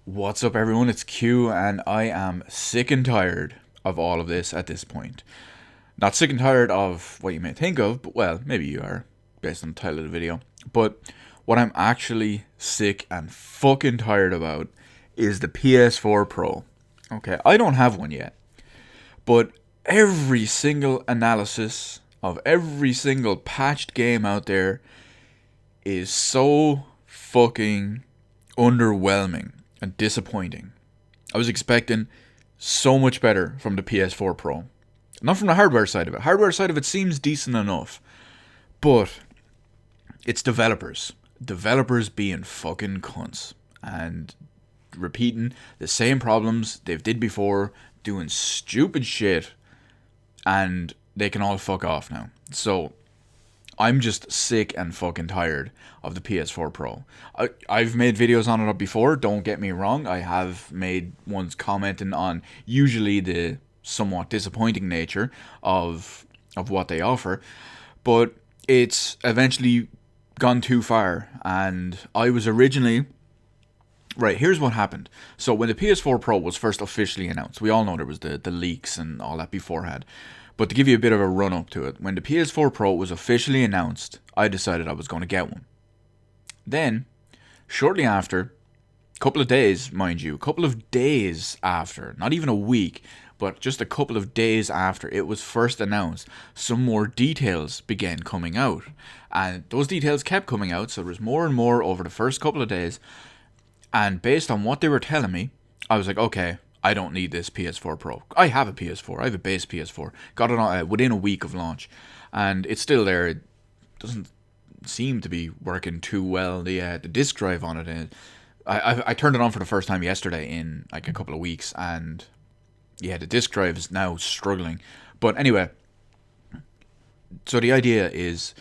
What's up, everyone? It's Q, and I am sick and tired of all of this at this point. Not sick and tired of what you may think of, but well, maybe you are, based on the title of the video. But what I'm actually sick and fucking tired about is the PS4 Pro. Okay, I don't have one yet, but every single analysis of every single patched game out there is so fucking underwhelming and disappointing. I was expecting so much better from the PS4 Pro. Not from the hardware side of it. Hardware side of it seems decent enough. But it's developers. Developers being fucking cunts. And repeating the same problems they've did before. Doing stupid shit. And they can all fuck off now. So I'm just sick and fucking tired of the PS4 Pro. I've made videos on it before, don't get me wrong. I have made ones commenting on usually the somewhat disappointing nature of what they offer. But it's eventually gone too far. And I was originally... Right, here's what happened. So when the PS4 Pro was first officially announced, we all know there was the leaks and all that beforehand. But to give you a bit of a run up to it, when the PS4 Pro was officially announced, I decided I was going to get one. Then, shortly after, a couple of days, mind you, a couple of days after, not even a week, but just a couple of days after it was first announced, some more details began coming out. And those details kept coming out, so there was more and more over the first couple of days. And based on what they were telling me, I was like, okay, I don't need this PS4 Pro. I have a PS4. I have a base PS4. Got it on, within a week of launch. And it's still there. It doesn't seem to be working too well. The disk drive on it. I turned it on for the first time yesterday in like a couple of weeks. And yeah, the disk drive is now struggling. But anyway, so the idea is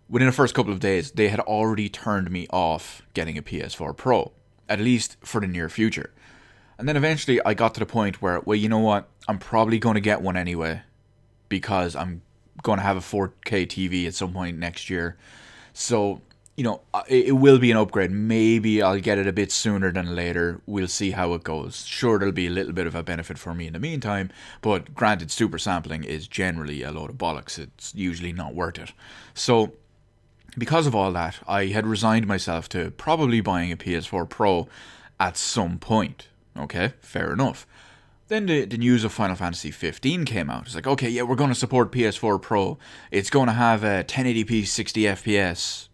within the first couple of days, they had already turned me off getting a PS4 Pro. At least for the near future. And then eventually I got to the point where, well, you know what? I'm probably going to get one anyway. Because I'm going to have a 4K TV at some point next year. So, you know, it will be an upgrade. Maybe I'll get it a bit sooner than later. We'll see how it goes. Sure, there'll be a little bit of a benefit for me in the meantime. But granted, super sampling is generally a load of bollocks. It's usually not worth it. So... because of all that, I had resigned myself to probably buying a PS4 Pro at some point. Okay, fair enough. Then the news of Final Fantasy 15 came out. It's like, okay, yeah, we're going to support PS4 Pro. It's going to have a 1080p 60 FPS,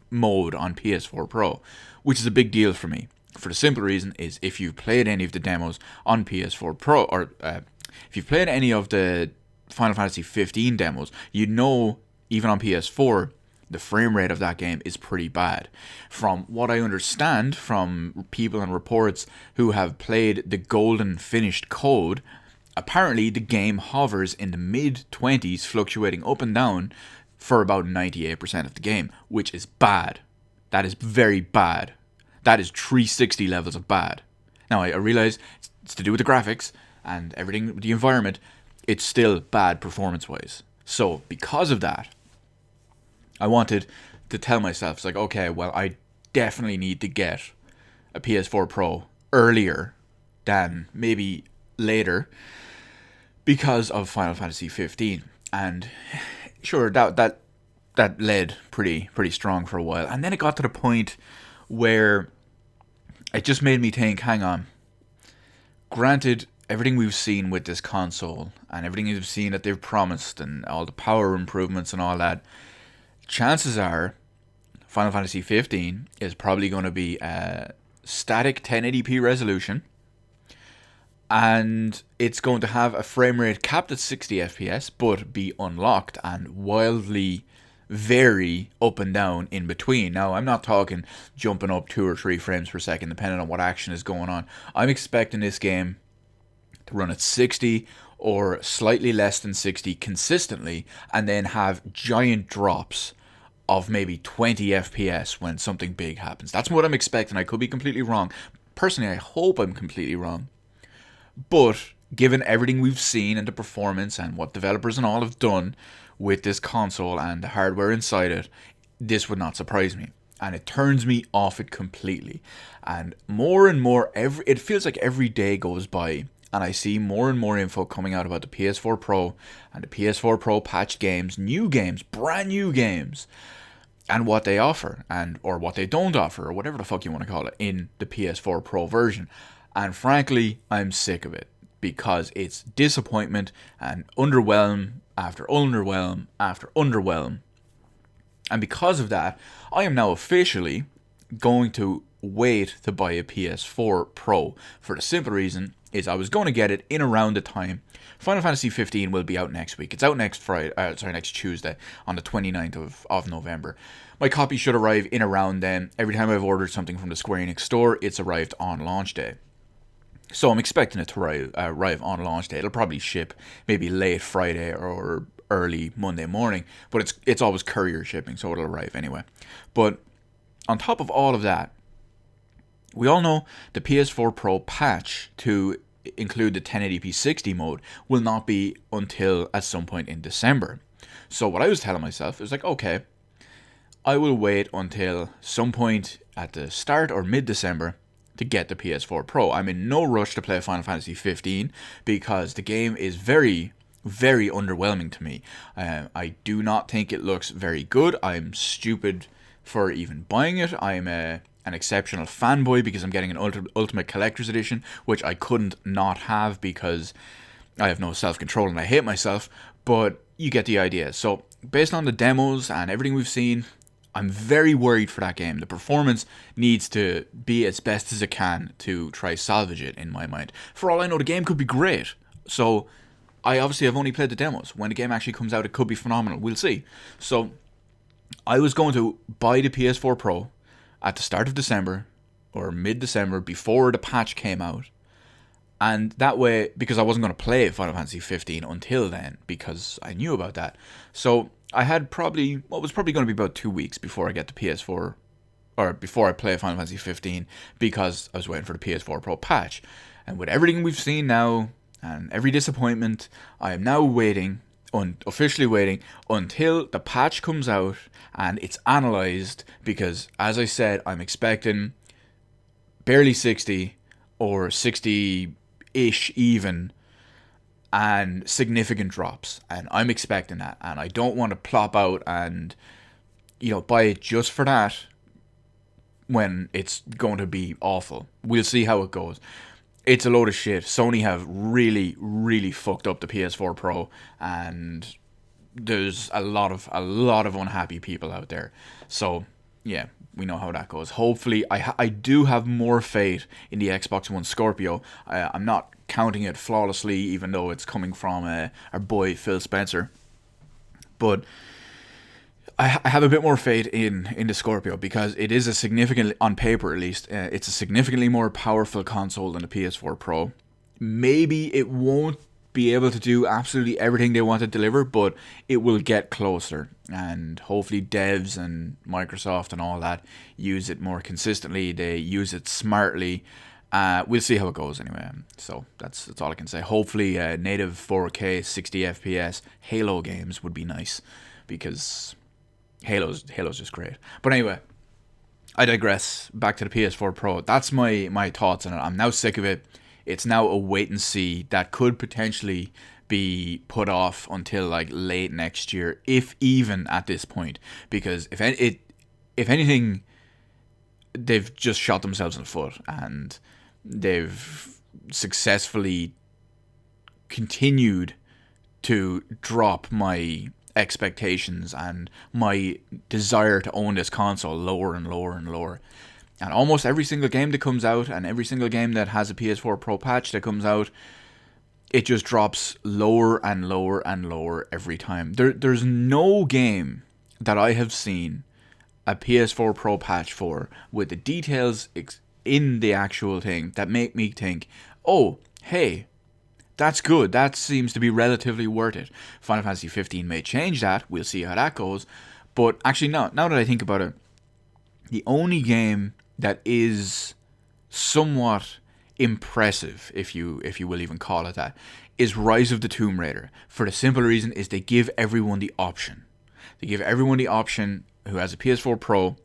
mode on PS4 Pro, which is a big deal for me. For the simple reason is if you've played any of the demos on PS4 Pro, or if you've played any of the Final Fantasy 15 demos, you know, even on PS4, the frame rate of that game is pretty bad. From what I understand from people and reports who have played the golden finished code, apparently the game hovers in the mid-20s, fluctuating up and down for about 98% of the game, which is bad. That is very bad. That is 360 levels of bad. Now, I realize it's to do with the graphics and everything with the environment. It's still bad performance-wise. So, because of that, I wanted to tell myself, it's like, okay, well, I definitely need to get a PS4 Pro earlier than maybe later because of Final Fantasy 15. And sure, that led pretty strong for a while. And then it got to the point where it just made me think, hang on. Granted, everything we've seen with this console and everything we've seen that they've promised and all the power improvements and all that, chances are Final Fantasy 15 is probably going to be a static 1080p resolution, and it's going to have a frame rate capped at 60 FPS but be unlocked and wildly vary up and down in between. Now, I'm not talking jumping up 2 or 3 frames per second depending on what action is going on. I'm expecting this game to run at 60 or slightly less than 60 consistently, and then have giant drops of maybe 20 FPS when something big happens. That's what I'm expecting. I could be completely wrong. Personally, I hope I'm completely wrong. But given everything we've seen and the performance and what developers and all have done with this console and the hardware inside it, this would not surprise me. and it turns me off it completely. And more and more, it feels like every day goes by and I see more and more info coming out about the PS4 Pro and the PS4 Pro patched games, new games, brand new games, and what they offer, and or what they don't offer, or whatever the fuck you want to call it, in the PS4 Pro version. And frankly, I'm sick of it, because it's disappointment and underwhelm after underwhelm after underwhelm. And because of that, I am now officially going to wait to buy a PS4 Pro, for the simple reason is I was going to get it in around the time Final Fantasy 15 will be out next week. It's out next Tuesday, on the 29th of November. My copy should arrive in around then. Every time I've ordered something from the Square Enix store, it's arrived on launch day. So I'm expecting it to arrive on launch day. It'll probably ship maybe late Friday or early Monday morning, but it's always courier shipping, so it'll arrive anyway. But on top of all of that, we all know the PS4 Pro patch to include the 1080p 60 mode will not be until at some point in December. So what I was telling myself is like, okay, I will wait until some point at the start or mid-December to get the PS4 Pro. I'm in no rush to play Final Fantasy 15 because the game is very, very underwhelming to me. I do not think it looks very good. I'm stupid for even buying it. I'm an exceptional fanboy because I'm getting an Ultimate Collector's Edition, which I couldn't not have because I have no self-control and I hate myself, but you get the idea. So based on the demos and everything we've seen, I'm very worried for that game. The performance needs to be as best as it can to try salvage it, in my mind. For all I know, the game could be great. So I obviously have only played the demos. When the game actually comes out, it could be phenomenal. We'll see. So I was going to buy the PS4 Pro at the start of December or mid-December before the patch came out. And that way, because I wasn't going to play Final Fantasy 15 until then, because I knew about that. So I had what was probably going to be about 2 weeks before I get the PS4, or before I play Final Fantasy 15, because I was waiting for the PS4 Pro patch. And with everything we've seen now, and every disappointment, I am now officially waiting until the patch comes out and it's analyzed, because as I said, I'm expecting barely 60 or 60-ish even, and significant drops, and I'm expecting that, and I don't want to plop out and buy it just for that when it's going to be awful. We'll see how it goes. It's a load of shit. Sony have really, really fucked up the PS4 Pro, and there's a lot of unhappy people out there. So yeah, we know how that goes. Hopefully, I do have more faith in the Xbox One Scorpio. I'm not counting it flawlessly, even though it's coming from our boy Phil Spencer. But I have a bit more faith in the Scorpio, because it is on paper at least, it's a significantly more powerful console than the PS4 Pro. Maybe it won't be able to do absolutely everything they want to deliver, but it will get closer, and hopefully devs and Microsoft and all that use it more consistently. They use it smartly. We'll see how it goes anyway. So that's all I can say. Hopefully native 4K 60 FPS Halo games would be nice, because Halo's just great. But anyway, I digress. Back to the PS4 Pro. That's my thoughts on it. I'm now sick of it. It's now a wait and see that could potentially be put off until like late next year, if even at this point. Because if anything, they've just shot themselves in the foot, and they've successfully continued to drop my expectations and my desire to own this console lower and lower and lower. And almost every single game that comes out, and every single game that has a PS4 Pro patch that comes out, it just drops lower and lower and lower every time. There's no game that I have seen a PS4 Pro patch for with the details in the actual thing that make me think, oh, hey, that's good. That seems to be relatively worth it. Final Fantasy 15 may change that. We'll see how that goes. But actually, now that I think about it, the only game that is somewhat impressive, if you will even call it that, is Rise of the Tomb Raider. For the simple reason is they give everyone the option. They give everyone the option who has a PS4 Pro.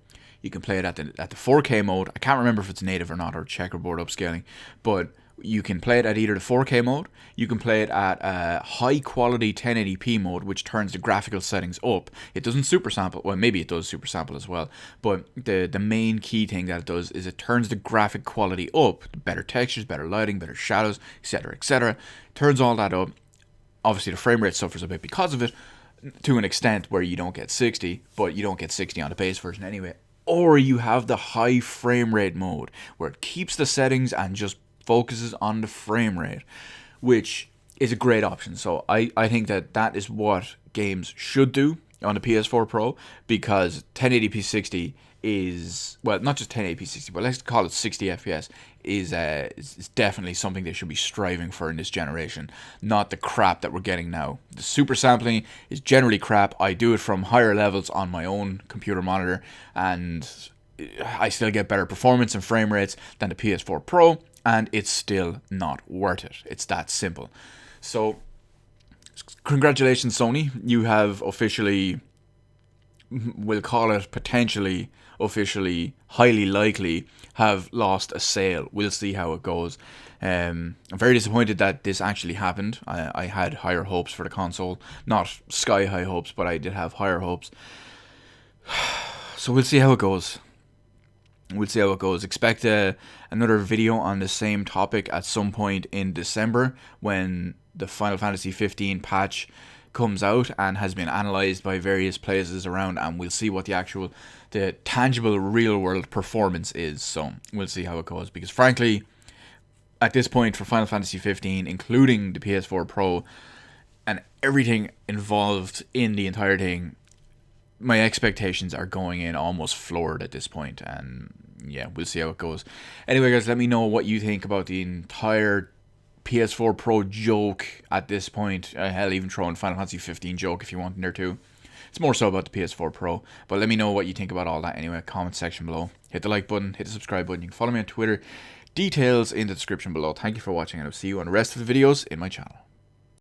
You can play it at the 4K mode. I can't remember if it's native or not, or checkerboard upscaling, but you can play it at either the 4K mode, you can play it at high quality 1080p mode, which turns the graphical settings up. It doesn't super sample, well maybe it does super sample as well, but the main key thing that it does is it turns the graphic quality up. Better textures, better lighting, better shadows, etc, etc. Turns all that up. Obviously the frame rate suffers a bit because of it, to an extent where you don't get 60, but you don't get 60 on the base version anyway. Or you have the high frame rate mode, where it keeps the settings and just focuses on the frame rate, which is a great option. So I think that is what games should do on the PS4 Pro, because 1080p 60 is, well, not just 1080p 60, but let's call it 60 FPS is definitely something they should be striving for in this generation, not the crap that we're getting now. The super sampling is generally crap. I do it from higher levels on my own computer monitor, and I still get better performance and frame rates than the PS4 Pro, and it's still not worth it. It's that simple. So congratulations, Sony. You have officially, we'll call it potentially, officially, highly likely, have lost a sale. We'll see how it goes. I'm very disappointed that this actually happened. I had higher hopes for the console. Not sky high hopes, but I did have higher hopes. So we'll see how it goes. We'll see how it goes. Expect another video on the same topic at some point in December, when the Final Fantasy 15 patch comes out and has been analyzed by various places around, and we'll see what the tangible real world performance is. So we'll see how it goes, because frankly, at this point for Final Fantasy 15, including the PS4 Pro and everything involved in the entire thing, my expectations are going in almost floored at this point, and yeah, we'll see how it goes. Anyway, guys, let me know what you think about the entire PS4 Pro joke at this point. Hell, even throw in Final Fantasy 15 joke if you want in there too. It's more so about the PS4 Pro, but let me know what you think about all that anyway. Comment section below. Hit the like button, hit the subscribe button. You can follow me on Twitter. Details in the description below. Thank you for watching, and I'll see you on the rest of the videos in my channel.